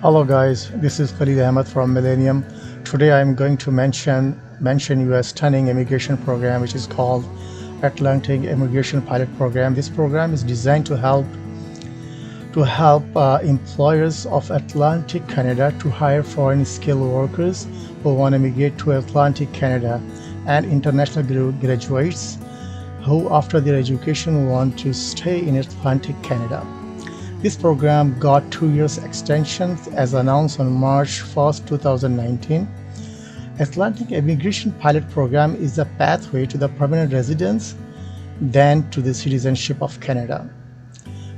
Hello guys, this is Khalid Ahmed from Millennium. Today I am going to mention you a stunning immigration program which is called Atlantic Immigration Pilot Program. This program is designed to help employers of Atlantic Canada to hire foreign skilled workers who want to migrate to Atlantic Canada and international graduates who after their education want to stay in Atlantic Canada. This program got 2 years extension as announced on March 1st, 2019. Atlantic Immigration Pilot Program is a pathway to the permanent residence, then to the citizenship of Canada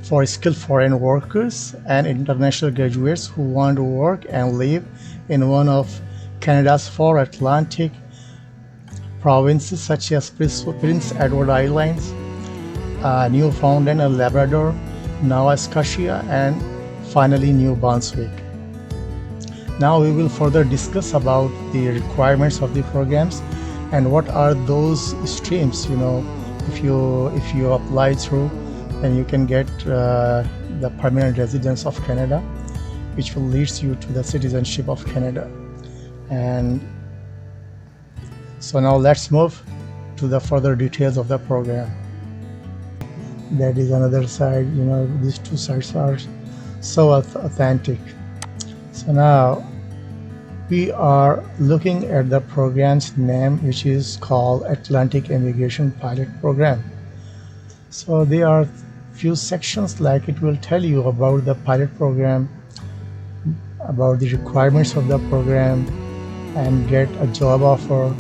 for skilled foreign workers and international graduates who want to work and live in one of Canada's four Atlantic provinces such as Prince Edward Islands, Newfoundland and Labrador, Nova Scotia, and finally New Brunswick. Now we will further discuss about the requirements of the programs and what are those streams. If you apply through, then you can get the permanent residence of Canada, which will lead you to the citizenship of Canada. And so now let's move to the further details of the program. That is another side. These two sides are so authentic. So now we are looking at the program's name, which is called Atlantic Immigration Pilot Program. So there are few sections, like it will tell you about the pilot program, about the requirements of the program, and get a job offer,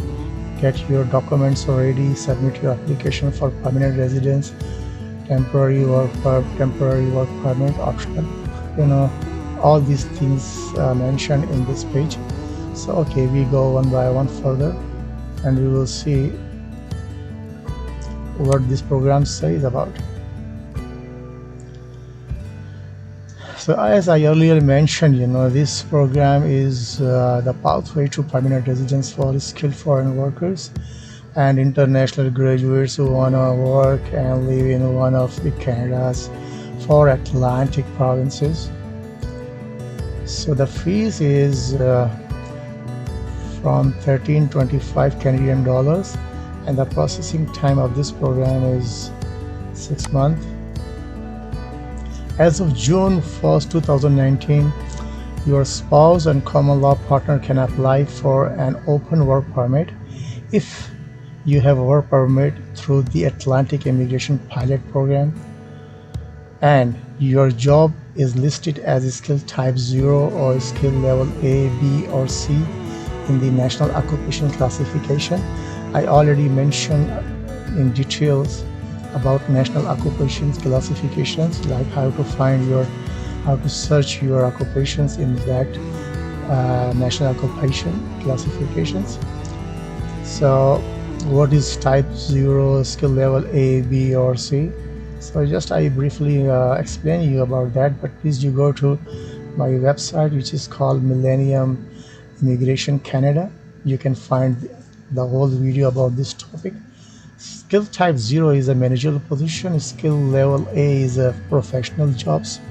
get your documents ready, submit your application for permanent residence, temporary work permit, optional, all these things mentioned in this page. So okay, we go one by one further and we will see what this program says about. So as I earlier mentioned, this program is the pathway to permanent residence for skilled foreign workers and international graduates who want to work and live in one of the Canada's four Atlantic provinces. So the fees is from $13.25 Canadian dollars, and the processing time of this program is 6 months. As of June 1st, 2019, your spouse and common law partner can apply for an open work permit if you have a work permit through the Atlantic Immigration Pilot Program and your job is listed as skill type 0 or skill level A, B or C in the National Occupation Classification. I already mentioned in details about National Occupation Classifications, like how to search your occupations in that National Occupation Classifications. So what is type 0, skill level A, B or C? So just I briefly explain you about that, but please you go to my website, which is called Millennium Immigration Canada. You can find the whole video about this topic. Skill type 0 is a managerial position. Skill level A is a professional jobs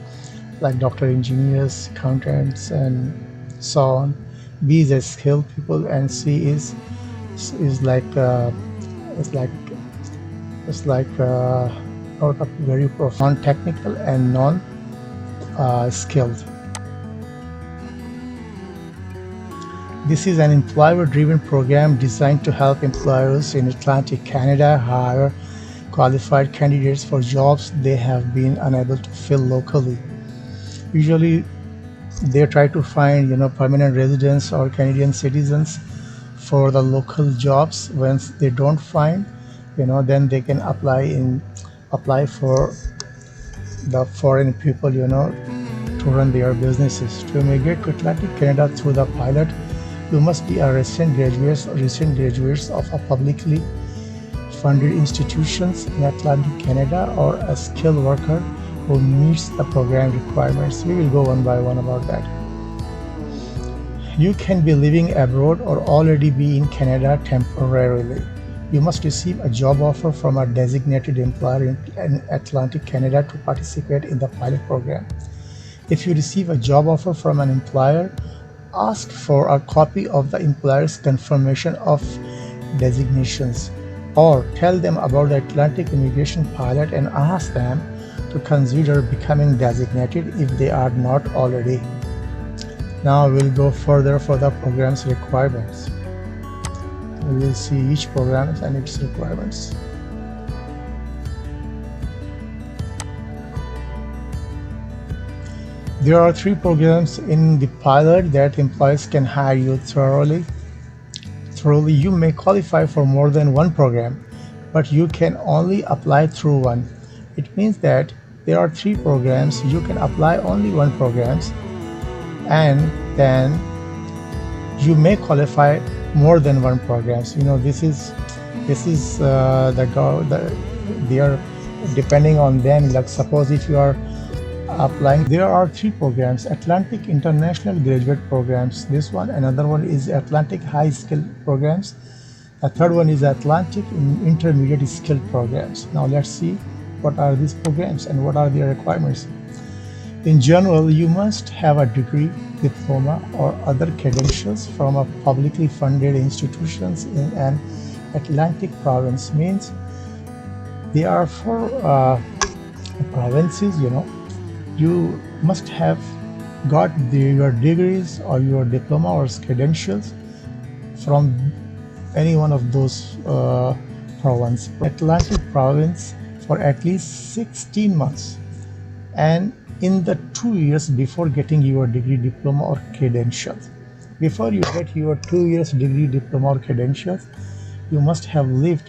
like doctor, engineers, accountants and so on. B is a skilled people, and C is like not very profound, technical and non-skilled. This is an employer-driven program designed to help employers in Atlantic Canada hire qualified candidates for jobs they have been unable to fill locally. Usually, they try to find permanent residents or Canadian citizens for the local jobs. Once they don't find, then they can apply for the foreign people, to run their businesses. To immigrate to Atlantic Canada through the pilot, you must be a recent graduates of a publicly funded institutions in Atlantic Canada or a skilled worker who meets the program requirements. We will go one by one about that. You can be living abroad or already be in Canada temporarily. You must receive a job offer from a designated employer in Atlantic Canada to participate in the pilot program. If you receive a job offer from an employer, ask for a copy of the employer's confirmation of designations, or tell them about the Atlantic Immigration Pilot and ask them to consider becoming designated if they are not already. Now we'll go further for the program's requirements. We will see each program and its requirements. There are 3 programs in the pilot that employers can hire you thoroughly. You may qualify for more than one program, but you can only apply through one. It means that there are 3 programs, you can apply only one programs, and then you may qualify more than one programs. This is they are depending on them. Like suppose if you are applying, there are 3 programs: Atlantic International Graduate Programs, this one; another one is Atlantic High Skill Programs; the third one is Atlantic Intermediate Skill Programs. Now let's see what are these programs and what are their requirements. In general, you must have a degree, diploma, or other credentials from a publicly funded institutions in an Atlantic province. Means they are for provinces. You must have got your degrees or your diploma or credentials from any one of those provinces. Atlantic province for at least 16 months, and in the 2 years before getting your degree, diploma, or credentials. Before you get your 2 years degree, diploma, or credentials, you must have lived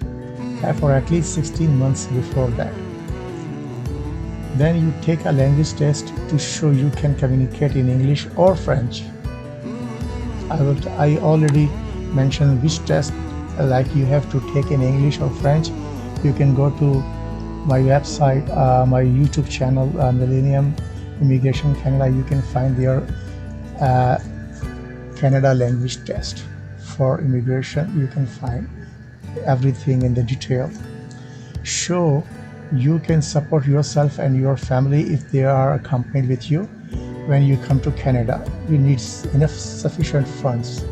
for at least 16 months before that. Then you take a language test to show you can communicate in English or French. I already mentioned which test like you have to take in English or French. You can go to my website, my YouTube channel, Millennium Immigration Canada. You can find their Canada language test for immigration. You can find everything in the detail. Show you can support yourself and your family if they are accompanied with you when you come to Canada. You need enough sufficient funds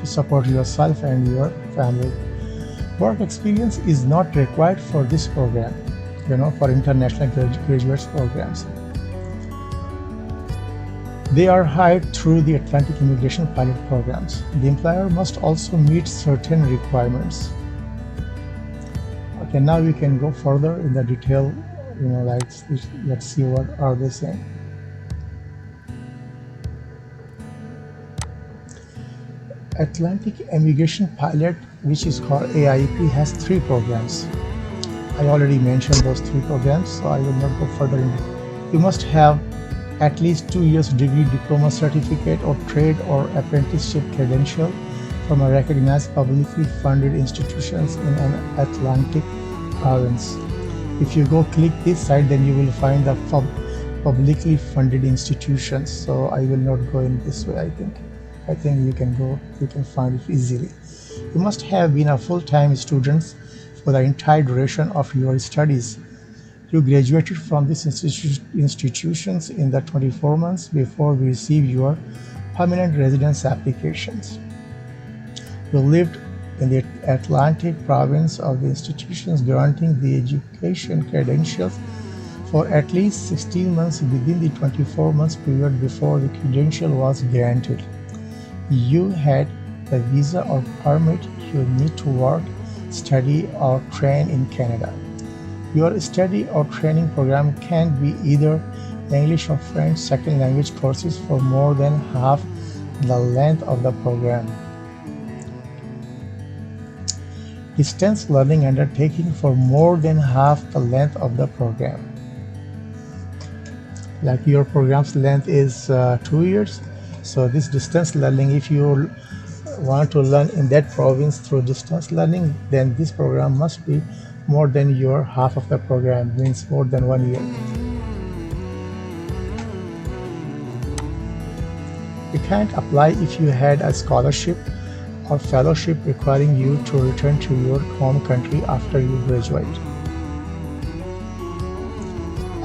to support yourself and your family. Work experience is not required for this program, for international graduates programs. They are hired through the Atlantic Immigration Pilot programs. The employer must also meet certain requirements. Okay, now we can go further in the detail, let's see what are they saying. Atlantic Immigration Pilot, which is called AIP, has 3 programs. I already mentioned those 3 programs, so I will not go further into it. You must have at least 2 years degree, diploma, certificate, or trade or apprenticeship credential from a recognized publicly funded institutions in an Atlantic province. If you go click this site, then you will find the publicly funded institutions. So I will not go in this way. I think you can find it easily. You must have been a full-time student for the entire duration of your studies. You graduated from these institutions in the 24 months before we receive your permanent residence applications. You lived in the Atlantic province of the institutions granting the education credentials for at least 16 months within the 24 months period before the credential was granted. You had the visa or permit you need to work, study, or train in Canada. Your study or training program can be either English or French second language courses for more than half the length of the program. Distance learning undertaking for more than half the length of the program. Like your program's length is 2 years, so this distance learning, if you want to learn in that province through distance learning, then this program must be more than your half of the program, means more than 1 year. You can't apply if you had a scholarship or fellowship requiring you to return to your home country after you graduate.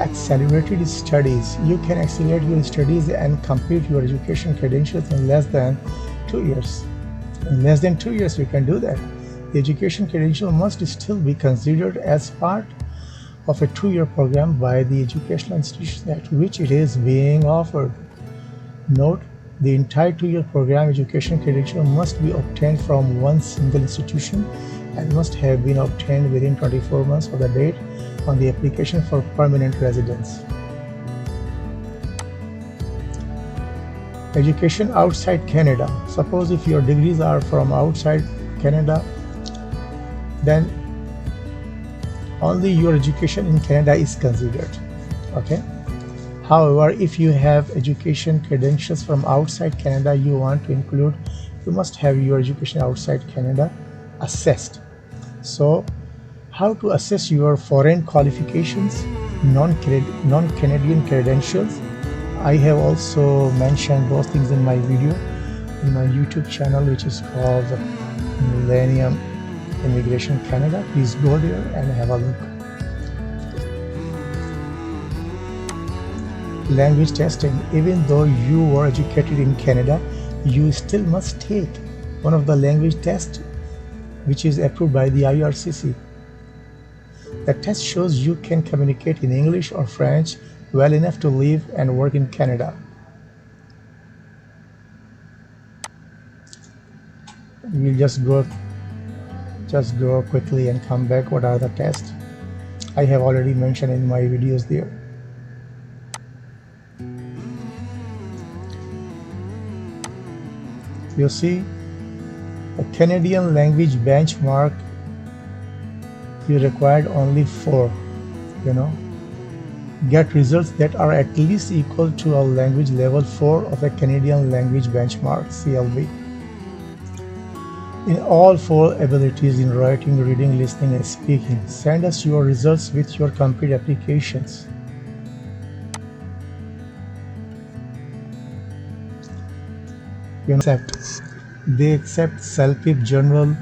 Accelerated studies. You can accelerate your studies and complete your education credentials in less than 2 years. In less than 2 years, you can do that. The education credential must still be considered as part of a 2-year program by the educational institution at which it is being offered. Note, the entire 2-year program education credential must be obtained from one single institution and must have been obtained within 24 months of the date on the application for permanent residence. Education outside Canada. Suppose if your degrees are from outside Canada, then only your education in Canada is considered. Okay. However, if you have education credentials from outside Canada you want to include, you must have your education outside Canada assessed. So, how to assess your foreign qualifications, non-Canadian credentials? I have also mentioned those things in my video in my YouTube channel, which is called Millennium Immigration Canada. Please go there and have a look. Language testing. Even though you were educated in Canada, you still must take one of the language tests which is approved by the IRCC. The test shows you can communicate in English or French well enough to live and work in Canada. We'll just go quickly and come back. What are the tests? I have already mentioned in my videos there. You see, a Canadian language benchmark, you required only 4, Get results that are at least equal to a language level 4 of a Canadian language benchmark, CLB. In all 4 abilities in writing, reading, listening, and speaking, send us your results with your complete applications. They accept CELPIP General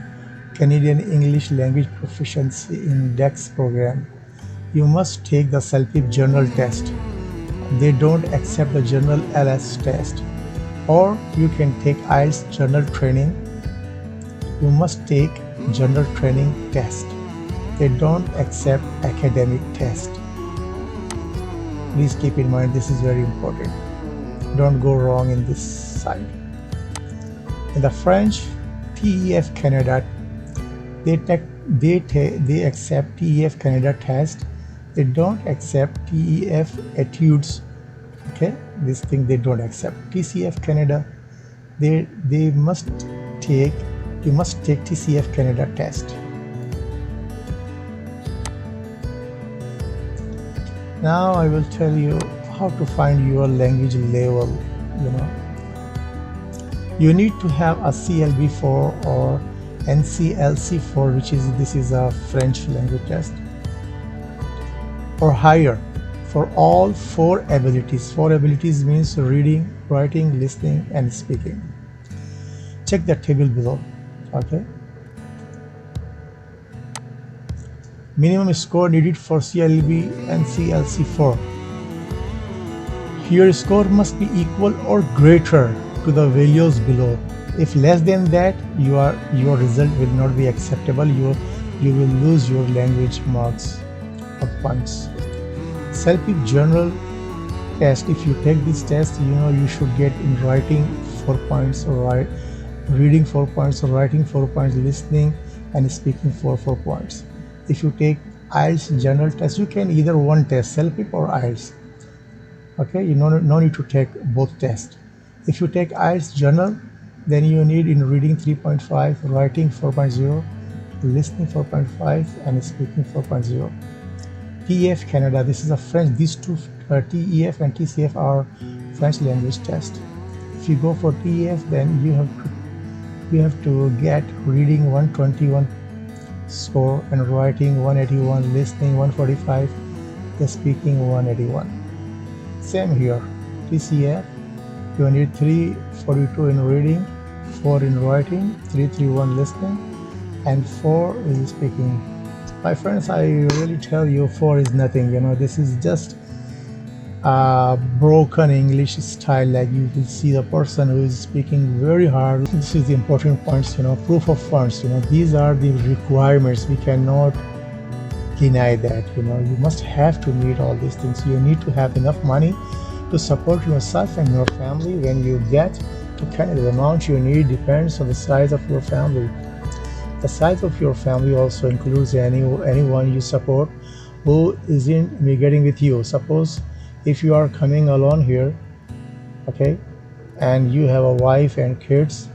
Canadian English Language Proficiency Index program. You must take the CELPIP General test. They don't accept the General LS test. Or you can take IELTS General Training. You must take General Training test. They don't accept academic test. Please keep in mind, this is very important. Don't go wrong in this side. In the French TEF Canada, they accept TEF Canada test. They don't accept TEF etudes. Okay, this thing they don't accept. TCF Canada, you must take TCF Canada test. Now I will tell you how to find your language level. You need to have a CLB4 or NCLC4, this is a French language test, or higher for all 4 abilities. 4 abilities means reading, writing, listening, and speaking. Check the table below. Okay. Minimum score needed for CLB and CLC4. Your score must be equal or greater to the values below. If less than that, your result will not be acceptable. You will lose your language marks or points. CELPIP General test. If you take this test, you should get in writing 4 points, or reading 4 points, or writing 4 points, listening and speaking 4 points. If you take IELTS General test, you can either one test, CELPIP or IELTS. Okay, no need to take both tests. If you take IELTS General, then you need in reading 3.5, writing 4.0, listening 4.5, and speaking 4.0. TEF Canada, this is a French. These two, TEF and TCF, are French language test. If you go for TEF, then you have to get reading 121 score, and writing 181, listening 145, the speaking 181. Same here. TCF, you need 342 in reading, 4 in writing, 331 listening, and 4 in speaking. My friends, I really tell you, four is nothing. This is just broken English style. Like you will see the person who is speaking very hard. This is the important points. Proof of funds. These are the requirements. We cannot deny that. You must have to meet all these things. You need to have enough money to support yourself and your family when you get to Canada. The amount you need depends on the size of your family. The size of your family also includes anyone you support who isn't immigrating with you. Suppose if you are coming alone here, okay, and you have a wife and kids,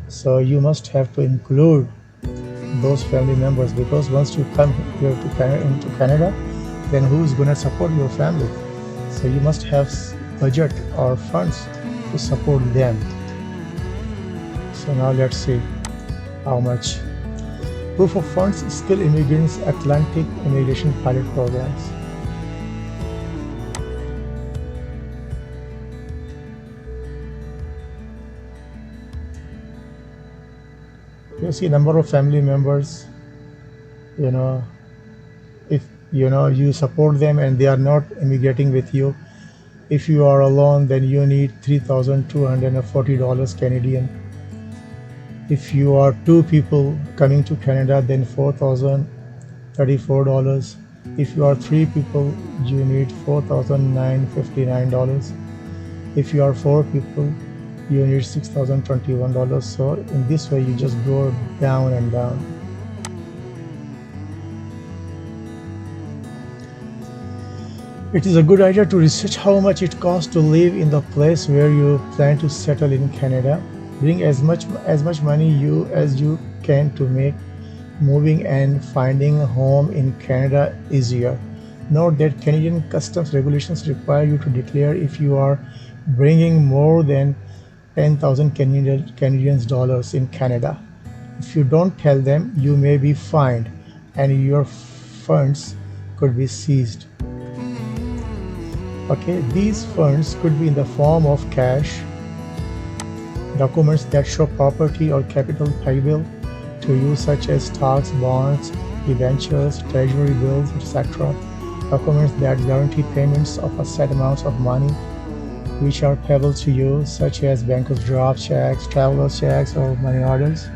so you must have to include those family members, because once you come here into Canada, then who is going to support your family? So you must have budget or funds to support them. So now let's see how much. Proof of funds, skilled immigrants, Atlantic immigration pilot programs. You see number of family members. If you support them and they are not immigrating with you. If you are alone, then you need $3,240 Canadian. If you are two people coming to Canada, then $4,034. If you are three people, you need $4,959. If you are four people, you need $6,021. So in this way, you just go down and down. It is a good idea to research how much it costs to live in the place where you plan to settle in Canada. Bring as much money as you can to make moving and finding a home in Canada easier. Note that Canadian customs regulations require you to declare if you are bringing more than 10,000 Canadian dollars in Canada. If you don't tell them, you may be fined and your funds could be seized. Okay, these funds could be in the form of cash, documents that show property or capital payable to you, such as stocks, bonds, debentures, treasury bills, etc. Documents that guarantee payments of a set amounts of money which are payable to you, such as bank draft checks, traveler's checks, or money orders.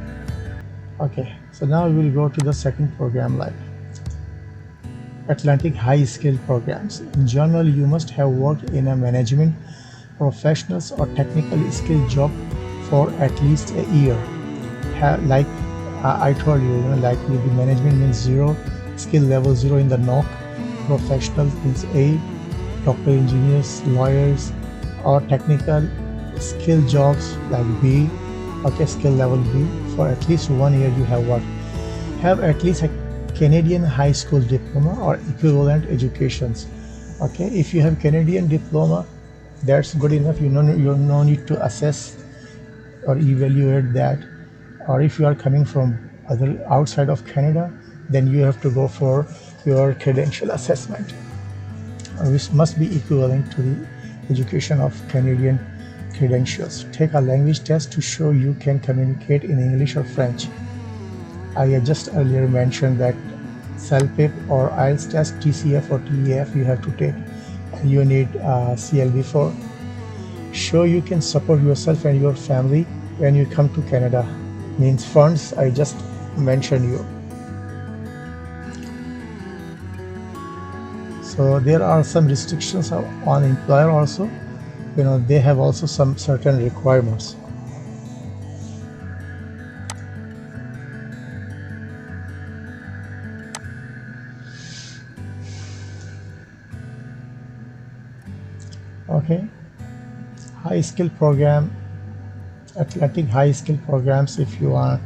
Okay, so now we will go to the second program, like Atlantic High Skill Programs. In general, you must have worked in a management, professionals, or technically skilled job for at least a year. Like I told you, like with the management means 0, skill level 0 in the NOC, professional means A, doctor, engineers, lawyers, or technical skill jobs like B, okay, skill level B. For at least 1 year you have worked. Have at least a Canadian high school diploma or equivalent educations. Okay, if you have Canadian diploma, that's good enough. You no need to assess or evaluate that. Or if you are coming from outside of Canada, then you have to go for your credential assessment, which must be equivalent to the education of Canadian credentials. Take a language test to show you can communicate in English or French. I just earlier mentioned that CELPIP or IELTS test, TCF or TEF you have to take. You need CLB4. Show you can support yourself and your family when you come to Canada. Means funds, I just mentioned you. So there are some restrictions on employer also. They have also some certain requirements. Okay, high skill program, Atlantic high skill programs. If you want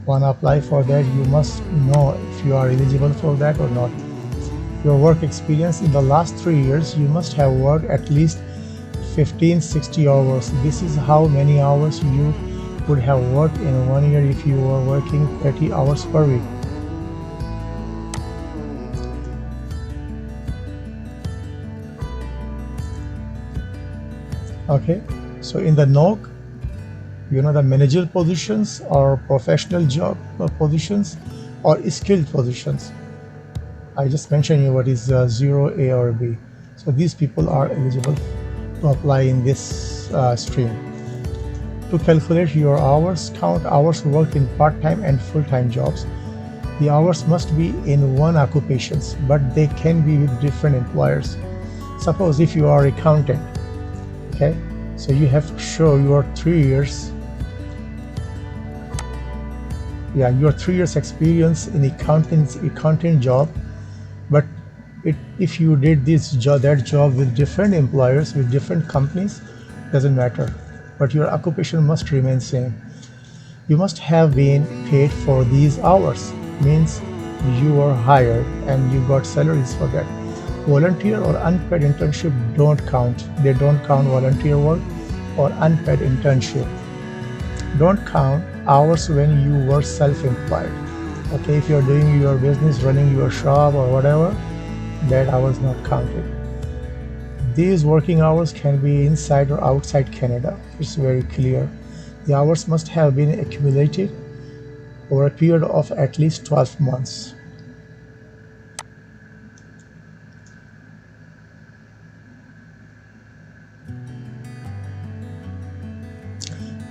to apply for that, you must know if you are eligible for that or not. Your work experience in the last 3 years, you must have worked at least 1560 hours. This is how many hours you would have worked in 1 year if you were working 30 hours per week. Okay, so in the NOC, the managerial positions or professional job positions or skilled positions. I just mentioned you what is 0A or B. So these people are eligible to apply in this stream. To calculate your hours, count hours worked in part-time and full-time jobs. The hours must be in one occupations, but they can be with different employers. Suppose if you are accountant, okay, so you have to show your 3 years, your 3 years experience in accounting job. But if you did that job with different employers, with different companies, doesn't matter, but your occupation must remain same. You must have been paid for these hours, means you were hired and you got salaries for that. Volunteer or unpaid internship don't count. They don't count volunteer work or unpaid internship. Don't count hours when you were self-employed. Okay, if you're doing your business, running your shop or whatever, that hours not counted. These working hours can be inside or outside Canada. It's very clear. The hours must have been accumulated over a period of at least 12 months.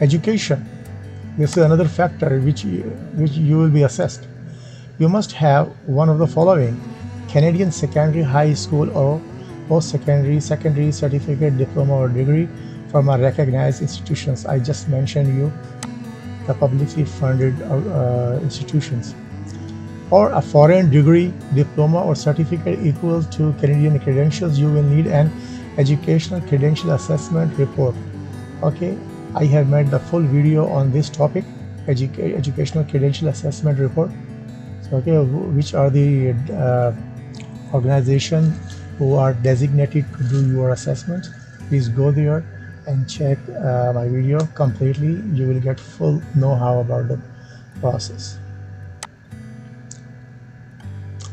Education. This is another factor which you will be assessed. You must have one of the following: Canadian secondary, high school or post-secondary, secondary certificate, diploma or degree from a recognized institutions. I just mentioned you the publicly funded institutions. Or a foreign degree, diploma or certificate equal to Canadian credentials. You will need an educational credential assessment report. Okay, I have made the full video on this topic, educational credential assessment report. So, okay, which are the organizations who are designated to do your assessment. Please go there and check my video completely. You will get full know-how about the process.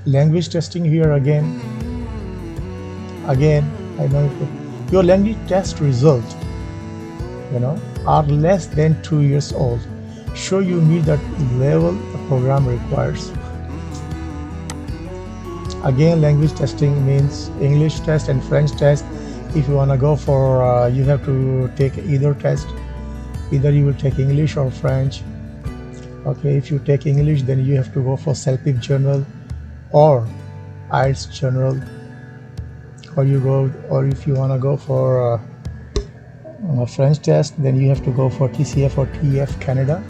Language testing here again. I know your language test result, are less than 2 years old. Show you meet that level the program requires. Again, language testing means English test and French test. If you want to go for, you have to take either test. Either you will take English or French. Okay, if you take English, then you have to go for CELPIP General or IELTS General, or if you want to go for a French test, then you have to go for TCF or TEF Canada,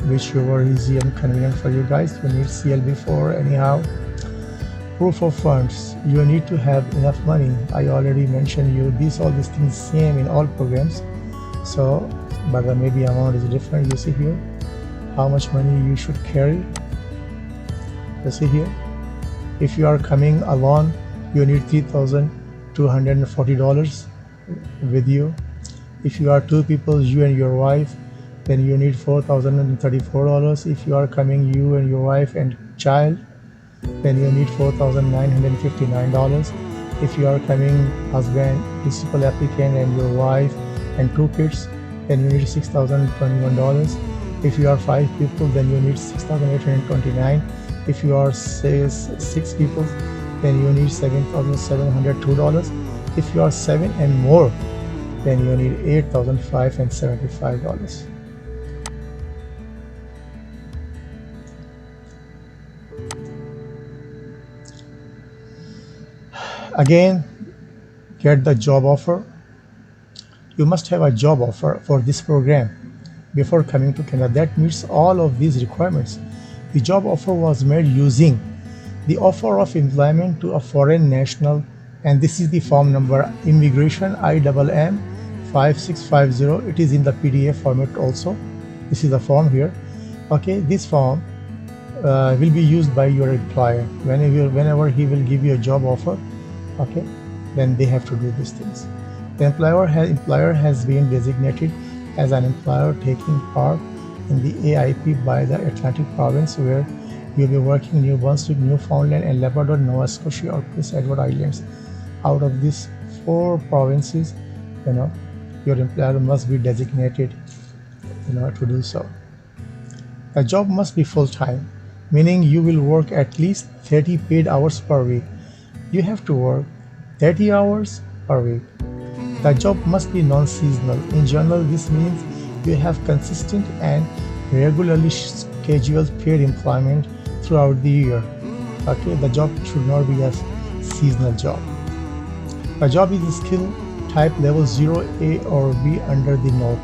whichever is easy and convenient for you guys. You need CLB4 anyhow. Proof of funds. You need to have enough money. I already mentioned you all these things same in all programs. So, but the maybe amount is different. You see here how much money you should carry. You see here, if you are coming alone, you need $3,240 with you. If you are two people, you and your wife, then you need $4,034. If you are coming you and your wife and child, then you need $4,959. If you are coming husband, principal applicant and your wife and 2 kids, then you need $6,021. If you are 5 people, then you need $6,829. If you are 6 people, then you need $7,702. If you are 7 and more, then you need $8,575. Again, get the job offer. You must have a job offer for this program before coming to Canada that meets all of these requirements. The job offer was made using the offer of employment to a foreign national, and this is the form number Immigration IMM 5650. It is in the PDF format also. This is the form here. Okay, this form will be used by your employer whenever he will give you a job offer. Okay, then they have to do these things. The employer has been designated as an employer taking part in the AIP by the Atlantic Province, where you'll be working in New Brunswick, Newfoundland, and Labrador, Nova Scotia, or Prince Edward Islands. Out of these 4 provinces, your employer must be designated, to do so. The job must be full-time. meaning you will work at least 30 paid hours per week. You have to work 30 hours per week. The job must be non-seasonal. In general, this means you have consistent and regularly scheduled paid employment throughout the year. Okay, the job should not be a seasonal job. The job is skill type level 0, A or B under the NOC.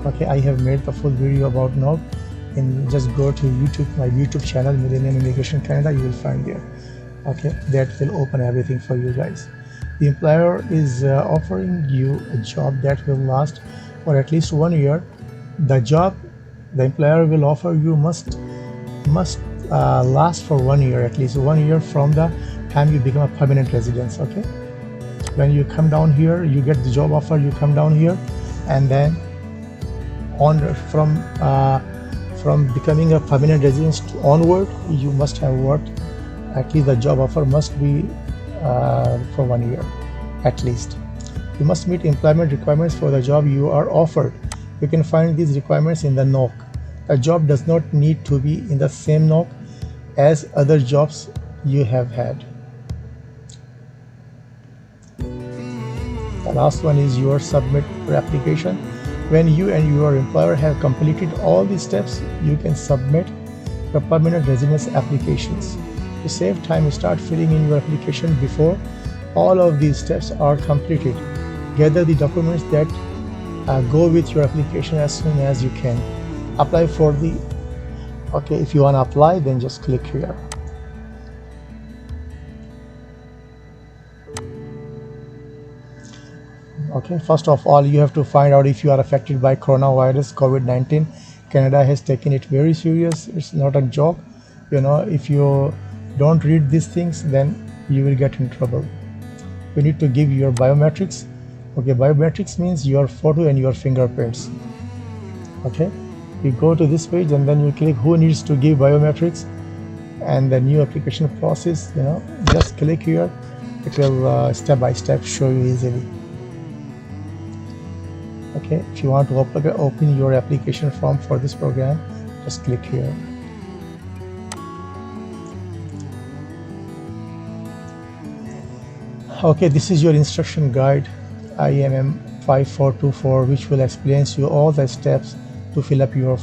Okay, I have made the full video about NOC. And just go to YouTube, my YouTube channel, Millennium Immigration Canada, you will find there. Okay, that will open everything for you guys. The employer is offering you a job that will last for at least 1 year. The job the employer will offer you must last for 1 year, at least 1 year from the time you become a permanent resident. Okay, when you come down here, you get the job offer, you come down here, and then on from becoming a permanent resident onward, you must have worked, at least the job offer must be for 1 year at least. You must meet employment requirements for the job you are offered. You can find these requirements in the NOC. The job does not need to be in the same NOC as other jobs you have had. The last one is your submit your application. When you and your employer have completed all these steps, you can submit your permanent residence applications. To save time, start filling in your application before all of these steps are completed. Gather the documents that go with your application as soon as you can. Apply for the okay, if you want to apply, then just click here. Okay, first of all, you have to find out if you are affected by coronavirus COVID-19. Canada has taken it very serious. It's not a joke. If you don't read these things, then you will get in trouble. You need to give your biometrics. Okay, biometrics means your photo and your fingerprints. Okay, you go to this page and then you click who needs to give biometrics, and the new application process, just click here. It will step by step show you easily. Okay, if you want to open your application form for this program, just click here. Okay, this is your instruction guide, IMM 5424, which will explain to you all the steps to fill up your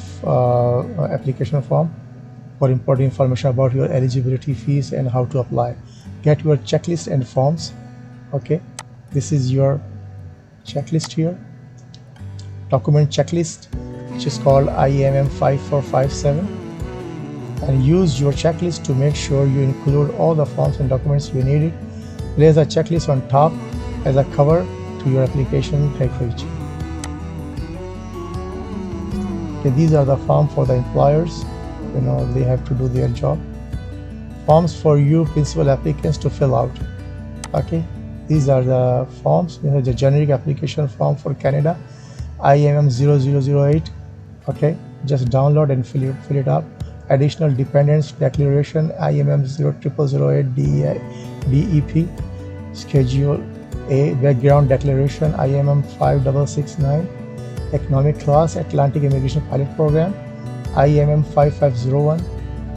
application form. For important information about your eligibility, fees, and how to apply. Get your checklist and forms. Okay, this is your checklist here. Document checklist, which is called IMM 5457, and use your checklist to make sure you include all the forms and documents you needed. Place a checklist on top as a cover to your application package. Okay, these are the forms for the employers. They have to do their job. Forms for you principal applicants to fill out. Okay, these are the forms. The generic application form for Canada, IMM 0008. Okay, just download and fill it up. Additional dependents declaration, IMM 00008 DEP. Schedule A, background declaration, IMM 5669. Economic class, Atlantic Immigration Pilot Program, IMM 5501.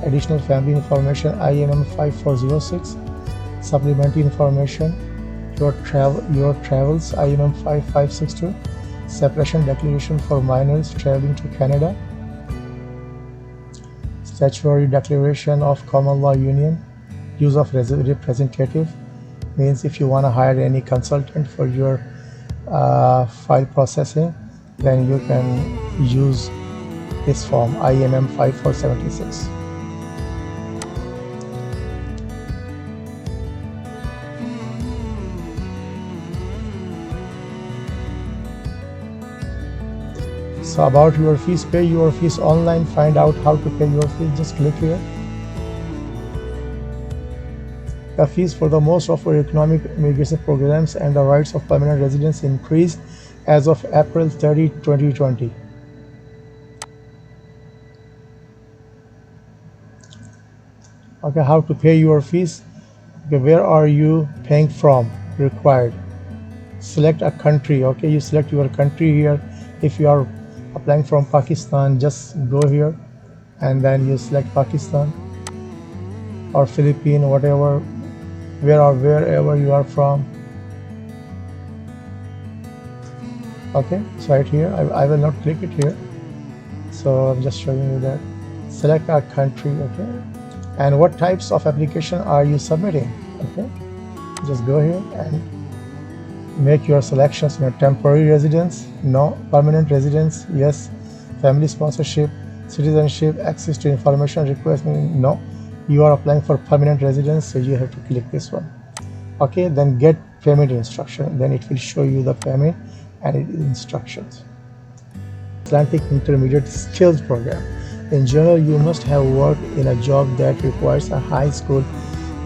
Additional family information, IMM 5406. Supplementary information, your travels, IMM 5562. Separation declaration for minors traveling to Canada. Statutory declaration of common law union. Use of representative, means if you want to hire any consultant for your file processing, then you can use this form, IMM 5476. So about your fees, pay your fees online. Find out how to pay your fees, just click here. The fees for the most of our economic immigration programs and the rights of permanent residents increased as of April 30, 2020. Okay, how to pay your fees? Okay, where are you paying from? Required. Select a country. Okay, you select your country here. If you are applying from Pakistan, just go here and then you select Pakistan. or Philippine, whatever, wherever you are from. Okay, so right here, I will not click it here. So I'm just showing you that. Select our country, okay, and what types of application are you submitting? Okay, just go here and make your selections. Temporary residence, no. Permanent residence, yes. Family sponsorship, citizenship, access to information request, no. You are applying for permanent residence, so you have to click this one. Okay, then get payment instruction, then it will show you the payment and instructions. Atlantic Intermediate Skills Program. In general, you must have worked in a job that requires a high school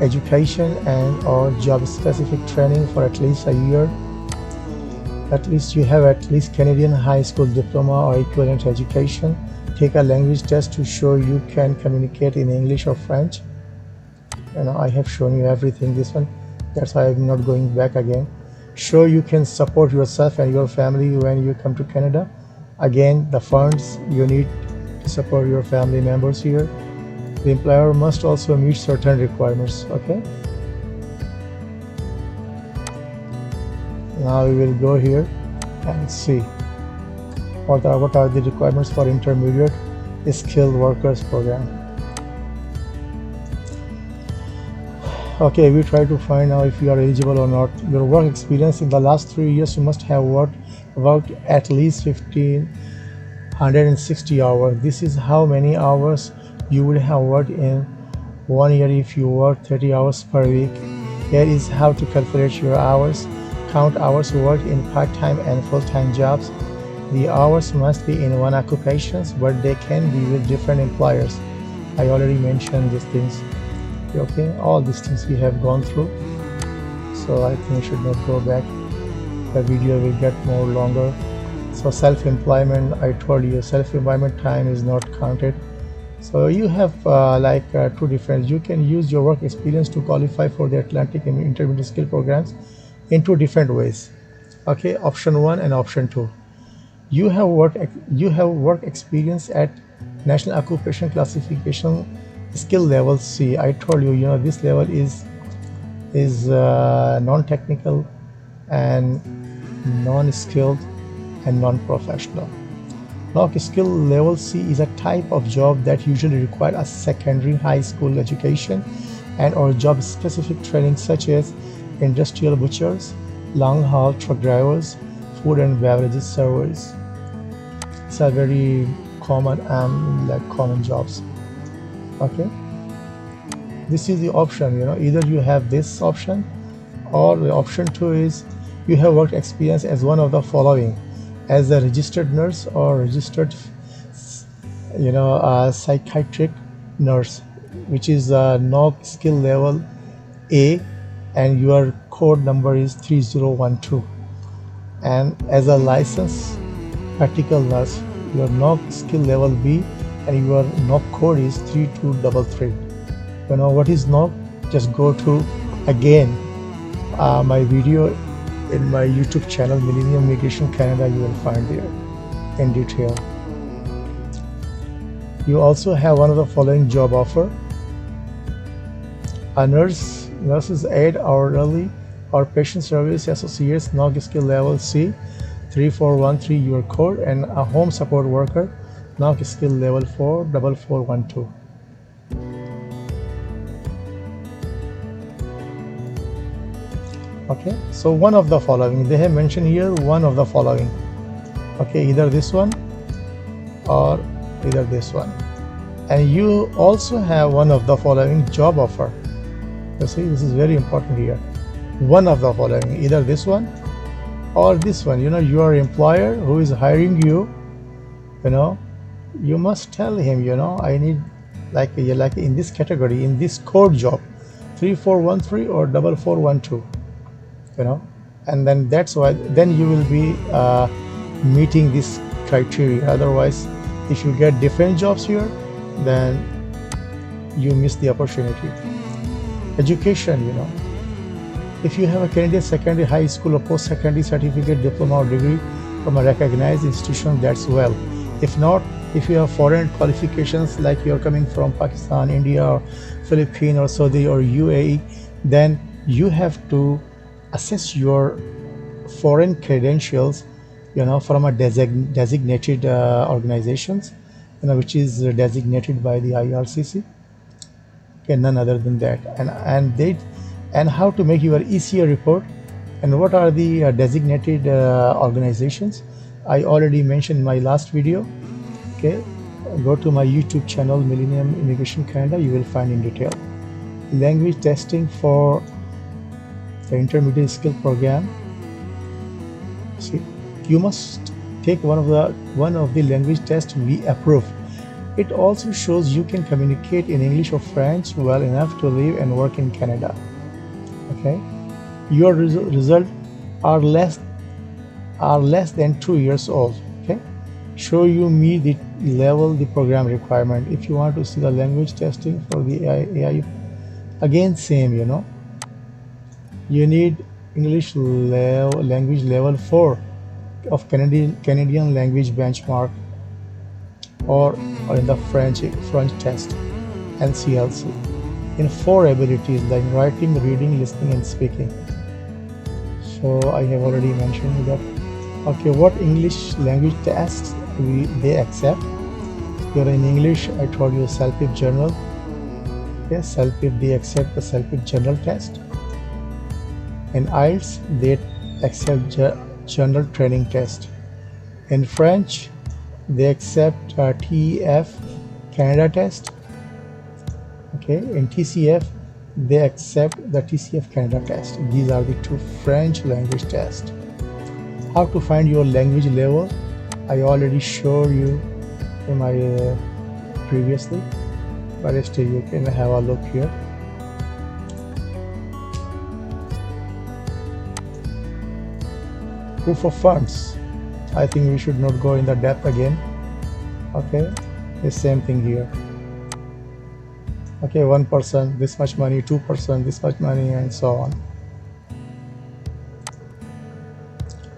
education and or job specific training for at least a year. At least you have at least Canadian high school diploma or equivalent education. Take a language test to show you can communicate in English or French. I have shown you everything, this one, that's why I'm not going back again. Show you can support yourself and your family when you come to Canada. Again, the funds you need to support your family members here. The employer must also meet certain requirements. Okay, now we will go here and see what are the requirements for Intermediate Skilled Workers Program. Okay, we try to find out if you are eligible or not. Your work experience in the last 3 years, you must have worked at least 1,560 hours. This is how many hours you would have worked in 1 year if you work 30 hours per week. Here is how to calculate your hours. Count hours worked in part-time and full-time jobs. The hours must be in one occupation, but they can be with different employers. I already mentioned these things. Okay, all these things we have gone through, so I think I should not go back. The video will get more longer. So self-employment, I told you self-employment time is not counted. So you have two different, you can use your work experience to qualify for the Atlantic Intermediate Skill Programs in two different ways. Okay, option 1 and option 2. You have work experience at National Occupation Classification Skill Level C. I told you, this level is non-technical and non-skilled and non-professional. Now, skill level C is a type of job that usually requires a secondary high school education and or job specific training, such as industrial butchers, long haul truck drivers, food and beverages servers. These are very common common jobs. Okay, this is the option. Either you have this option, or the option 2 is you have work experience as one of the following: as a registered nurse or registered psychiatric nurse, which is NOC skill level A, and your code number is 3012. And as a licensed practical nurse, your NOC skill level B, and your NOC code is 3233. What is NOC? Just go to again my video in my YouTube channel, Millennium Migration Canada. You will find there in detail. You also have one of the following job offer: a nurse's aide, hourly or patient service associates, NOC skill level C, 3413 your code, and a home support worker, NOC skill level 4, 4412. Okay, so one of the following, they have mentioned here one of the following. Okay, either this one or either this one. And you also have one of the following job offer. You see, this is very important here. One of the following, either this one or this one. Your employer who is hiring you, you must tell him, I need like in this category, in this code job, 3413 or 4412. And then that's why then you will be meeting this criteria. Otherwise, if you get different jobs here, then you miss the opportunity. Education, if you have a Canadian secondary, high school or post-secondary certificate, diploma or degree from a recognized institution, that's well. If not, If you have foreign qualifications, like you're coming from Pakistan, India, or Philippines, or Saudi, or UAE, then you have to assess your foreign credentials, from a designated organizations, which is designated by the IRCC. Okay, none other than that. And how to make your ECA report, and what are the designated organizations, I already mentioned in my last video. Okay, go to my YouTube channel, Millennium Immigration Canada. You will find in detail. Language testing for the intermediate skill program. See, you must take one of the language tests we approve. It also shows you can communicate in English or French well enough to live and work in Canada. Okay, your result are less than 2 years old. Okay, show you meet the program requirement. If you want to see the language testing for the AI, again same, you need English language level 4 of Canadian language benchmark, or in the French test, NCLC, in 4 abilities like writing, reading, listening, and speaking. So I have already mentioned that. Okay, what English language tests they accept? You're in English, I told you CELPIP General. Okay, CELPIP, they accept the CELPIP General test. In IELTS, they accept General Training Test. In French, they accept TEF Canada test. Okay, in TCF, they accept the TCF Canada test. These are the 2 French language tests. How to find your language level, I already showed you in my previously, but still you can have a look here. Proof of funds, I think we should not go in the depth again. Okay, the same thing here. Okay, 1% this much money, 2% this much money, and so on.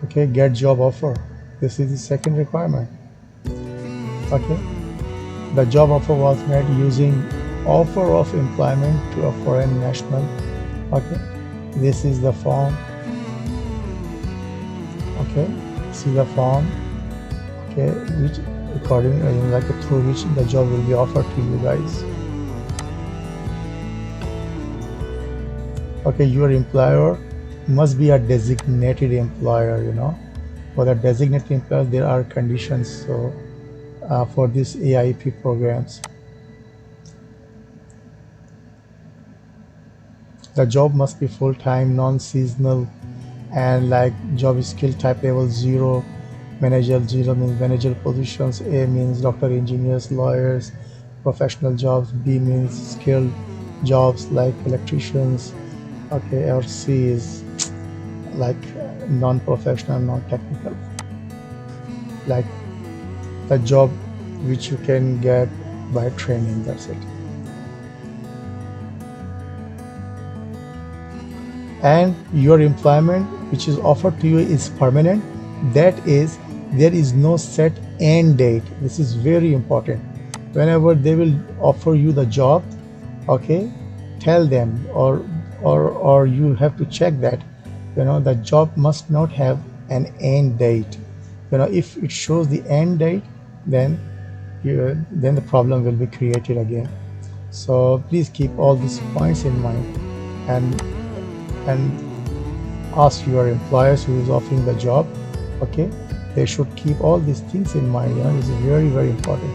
Okay, get job offer, this is the second requirement. Okay, the job offer was made using offer of employment to a foreign national. Okay, this is the form. Okay, see the form. Okay, which according through which the job will be offered to you guys. Okay, your employer must be a designated employer. For the designated employer, there are conditions. So for these AIP programs, the job must be full-time, non-seasonal, and like job skill type level 0, manager 0 means manager positions, A means doctor, engineers, lawyers, professional jobs, B means skilled jobs like electricians. Okay, or C is like non-professional, non-technical, like the job which you can get by training. That's it. And your employment which is offered to you is permanent. That is, there is no set end date. This is very important. Whenever they will offer you the job, okay, tell them, or you have to check that the job must not have an end date. If it shows the end date, then the problem will be created again. So please keep all these points in mind, and ask your employers who is offering the job. Okay, they should keep all these things in mind. It's very, very important.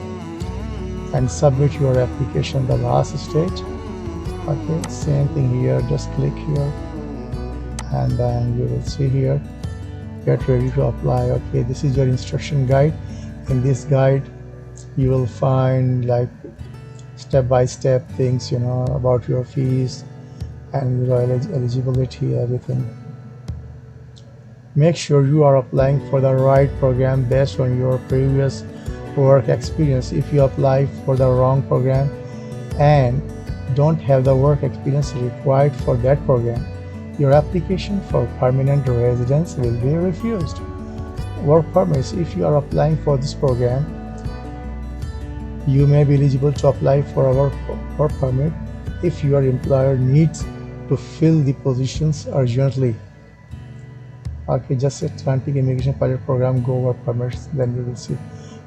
And submit your application, the last stage. Okay, same thing here, just click here, and then you will see here, get ready to apply. Okay, this is your instruction guide. In this guide you will find like step-by-step things about your fees and your eligibility, everything. Make sure you are applying for the right program based on your previous work experience. If you apply for the wrong program and don't have the work experience required for that program, your application for permanent residence will be refused. Work permits, if you are applying for this program You may be eligible to apply for our work permit if your employer needs to fill the positions urgently. Okay, just Atlantic Immigration Pilot Program Go Work Permits, then you will see.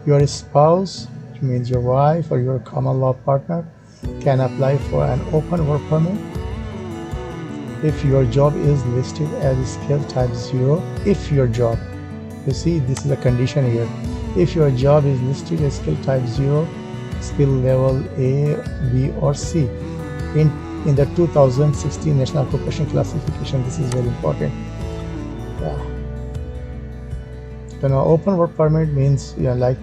Your spouse, which means your wife or your common law partner, can apply for an open work permit if your job is listed as skill type 0. If your job, you see, this is a condition here. If your job is listed as skill type 0, skill level A, B or C in the 2016 National Occupation Classification. This is very important. Yeah. Open work permit means, yeah, like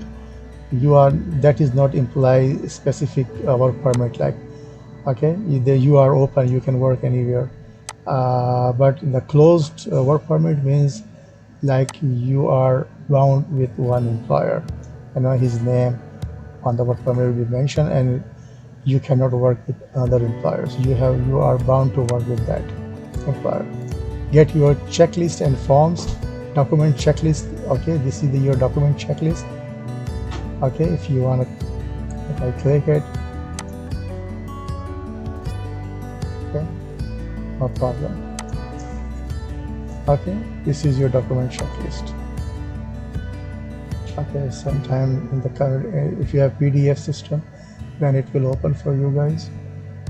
you are, that is not imply specific work permit, like, okay, you are open, you can work anywhere. But the closed work permit means like you are bound with one employer, his name on the work permit will be mentioned, and you cannot work with other employers. You are bound to work with that employer. Get your checklist and forms, document checklist. Okay, this is your document checklist. Okay, if you want to, if I click it, okay, no problem. Okay, this is your document checklist. Okay, sometime in the current, if you have PDF system, then it will open for you guys,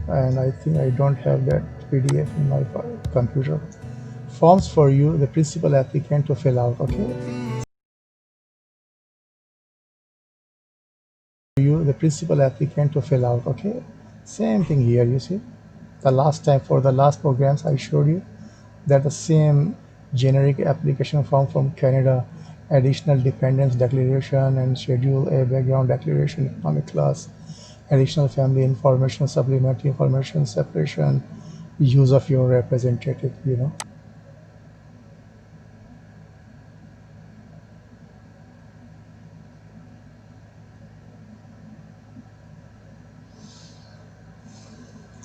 and I think I don't have that PDF in my computer. Forms for you, the principal applicant, to fill out. Okay, the principal applicant to fill out. Okay, same thing here. You see, the last time, for the last programs I showed you, that the same generic application form from Canada, additional dependence declaration and schedule A background declaration, economic class, additional family information, supplementary information, separation, use of your representative,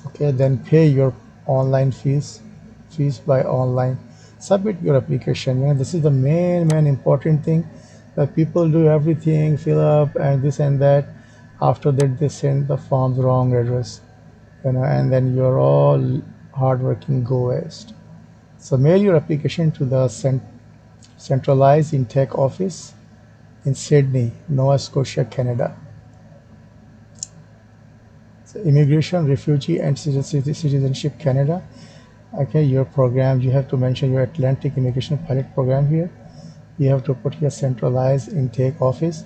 Okay, then pay your online fees by online. Submit your application. This is the main important thing, that people do everything, fill up and this and that. After that, they send the forms wrong address, and then your all hard working go waste. So mail your application to the centralized intake office in Sydney, Nova Scotia, Canada. So Immigration, Refugee and Citizenship Canada. Okay, your program, you have to mention your Atlantic Immigration Pilot Program here. You have to put here centralized intake office,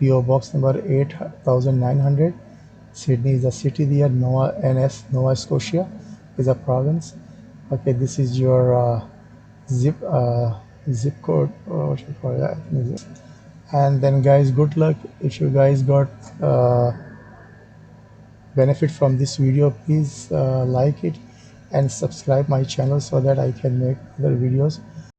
PO Box number 8900. Sydney is a city there, Nova Scotia is a province. Okay, this is your zip code, or what you call that. And then guys, good luck. If you guys got benefit from this video, please like it and subscribe my channel so that I can make other videos